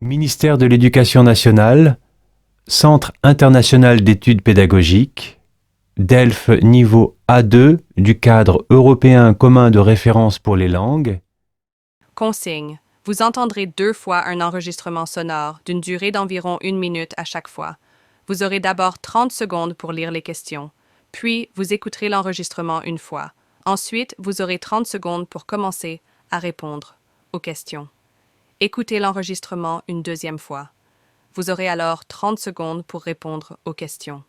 Ministère de l'Éducation nationale, Centre international d'études pédagogiques, DELF niveau A2 du cadre européen commun de référence pour les langues. Consigne. Vous entendrez 2 fois un enregistrement sonore d'une durée d'environ 1 minute à chaque fois. Vous aurez d'abord 30 secondes pour lire les questions, puis vous écouterez l'enregistrement une fois. Ensuite, vous aurez 30 secondes pour commencer à répondre aux questions. Écoutez l'enregistrement une deuxième fois. Vous aurez alors 30 secondes pour répondre aux questions.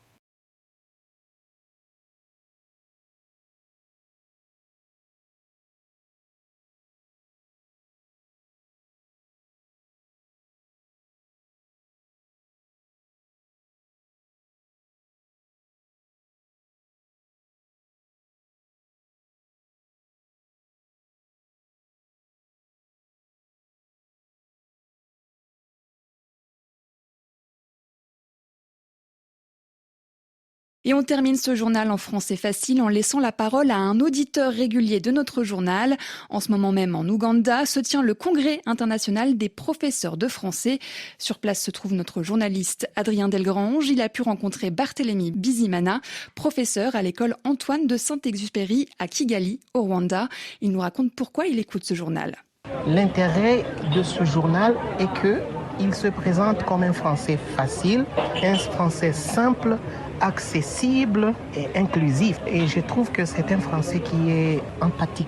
Et on termine ce journal en français facile en laissant la parole à un auditeur régulier de notre journal. En ce moment même en Ouganda se tient le congrès international des professeurs de français. Sur place se trouve notre journaliste Adrien Delgrange. Il a pu rencontrer Barthélémy Bizimana, professeur à l'école Antoine de Saint-Exupéry à Kigali, au Rwanda. Il nous raconte pourquoi il écoute ce journal. L'intérêt de ce journal est qu'il se présente comme un français facile, un français simple, accessible et inclusif. Et je trouve que c'est un français qui est empathique.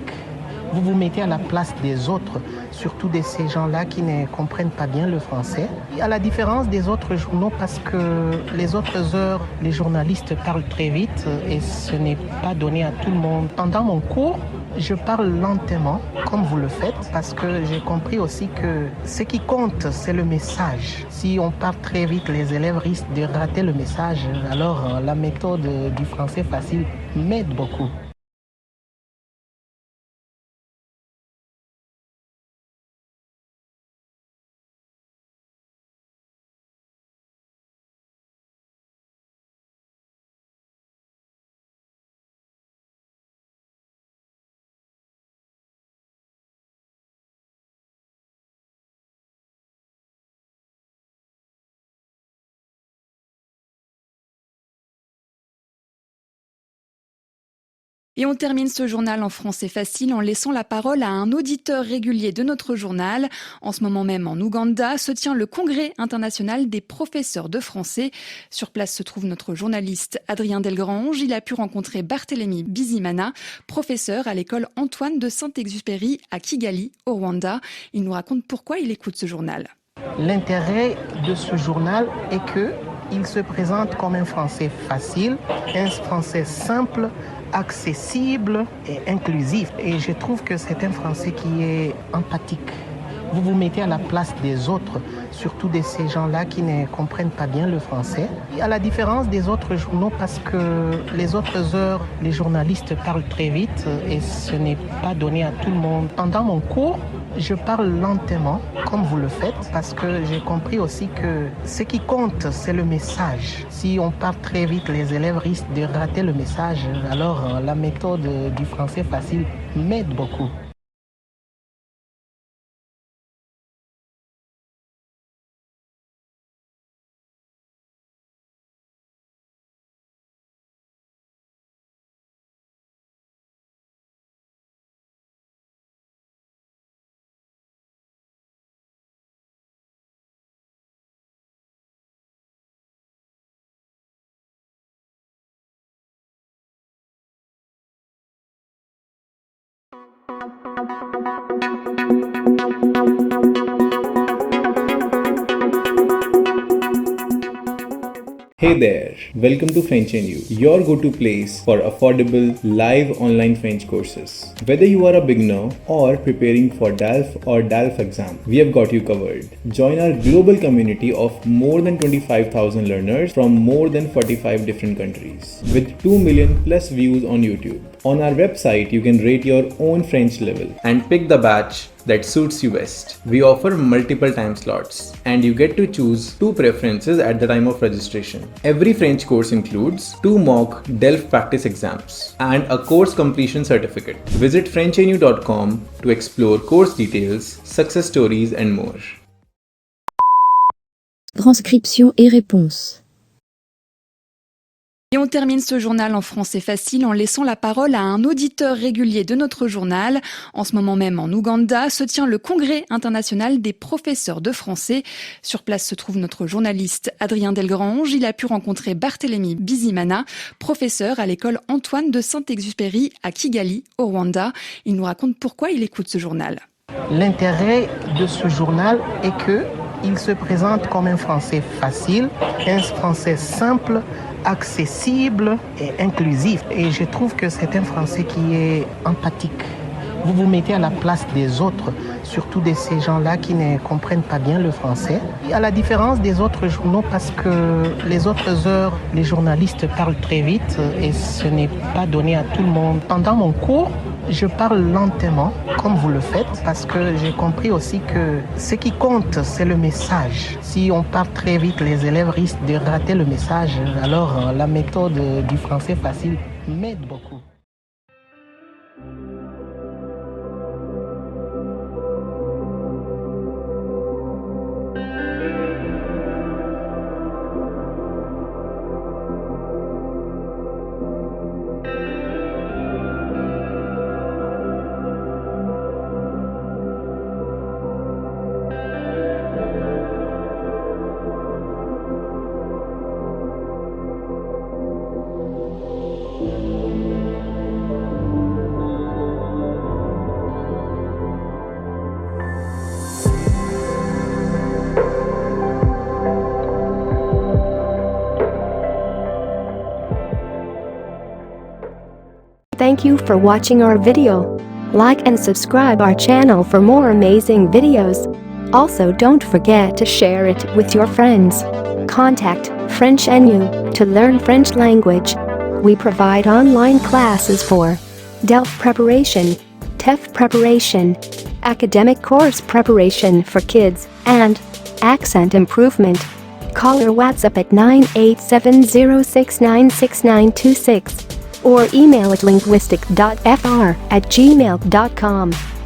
Vous vous mettez à la place des autres, surtout de ces gens-là qui ne comprennent pas bien le français. À la différence des autres journaux, parce que les autres heures, les journalistes parlent très vite et ce n'est pas donné à tout le monde. Pendant mon cours, je parle lentement, comme vous le faites, parce que j'ai compris aussi que ce qui compte, c'est le message. Si on parle très vite, les élèves risquent de rater le message. Alors, la méthode du français facile m'aide beaucoup. Et on termine ce journal en français facile en laissant la parole à un auditeur régulier de notre journal. En ce moment même en Ouganda se tient le congrès international des professeurs de français. Sur place se trouve notre journaliste Adrien Delgrange. Il a pu rencontrer Barthélémy Bizimana, professeur à l'école Antoine de Saint-Exupéry à Kigali, au Rwanda. Il nous raconte pourquoi il écoute ce journal. L'intérêt de ce journal est qu'il se présente comme un français facile, un français simple, accessible et inclusif. Et je trouve que c'est un français qui est empathique. Vous vous mettez à la place des autres, surtout de ces gens-là qui ne comprennent pas bien le français. À la différence des autres journaux, parce que les autres heures, les journalistes parlent très vite et ce n'est pas donné à tout le monde. Pendant mon cours, je parle lentement, comme vous le faites, parce que j'ai compris aussi que ce qui compte, c'est le message. Si on parle très vite, les élèves risquent de rater le message. Alors, la méthode du français facile m'aide beaucoup. Hey there, welcome to French and You, your go-to place for affordable live online French courses. Whether you are a beginner or preparing for DALF or DALF exam, we have got you covered. Join our global community of more than 25,000 learners from more than 45 different countries with 2 million plus views on YouTube. On our website, you can rate your own French level and pick the batch that suits you best. We offer multiple time slots and you get to choose 2 preferences at the time of registration. Every French course includes 2 mock DELF practice exams and a course completion certificate. Visit FrenchNU.com to explore course details, success stories and more. Transcription et réponse. Et on termine ce journal en français facile en laissant la parole à un auditeur régulier de notre journal. En ce moment même en Ouganda se tient le congrès international des professeurs de français. Sur place se trouve notre journaliste Adrien Delgrange. Il a pu rencontrer Barthélemy Bizimana, professeur à l'école Antoine de Saint-Exupéry à Kigali, au Rwanda. Il nous raconte pourquoi il écoute ce journal. L'intérêt de ce journal est que il se présente comme un français facile, un français simple, accessible et inclusif. Et je trouve que c'est un français qui est empathique. Vous vous mettez à la place des autres, surtout de ces gens-là qui ne comprennent pas bien le français. À la différence des autres journaux, parce que les autres heures, les journalistes parlent très vite et ce n'est pas donné à tout le monde. Pendant mon cours, je parle lentement, comme vous le faites, parce que j'ai compris aussi que ce qui compte, c'est le message. Si on parle très vite, les élèves risquent de rater le message. Alors, la méthode du français facile m'aide beaucoup. Thank you for watching our video. Like and subscribe our channel for more amazing videos. Also don't forget to share it with your friends. Contact French NU to learn French language. We provide online classes for DELF preparation, TEF preparation, academic course preparation for kids, and accent improvement. Call or WhatsApp at 987069696 or email at linguistic.fr@gmail.com.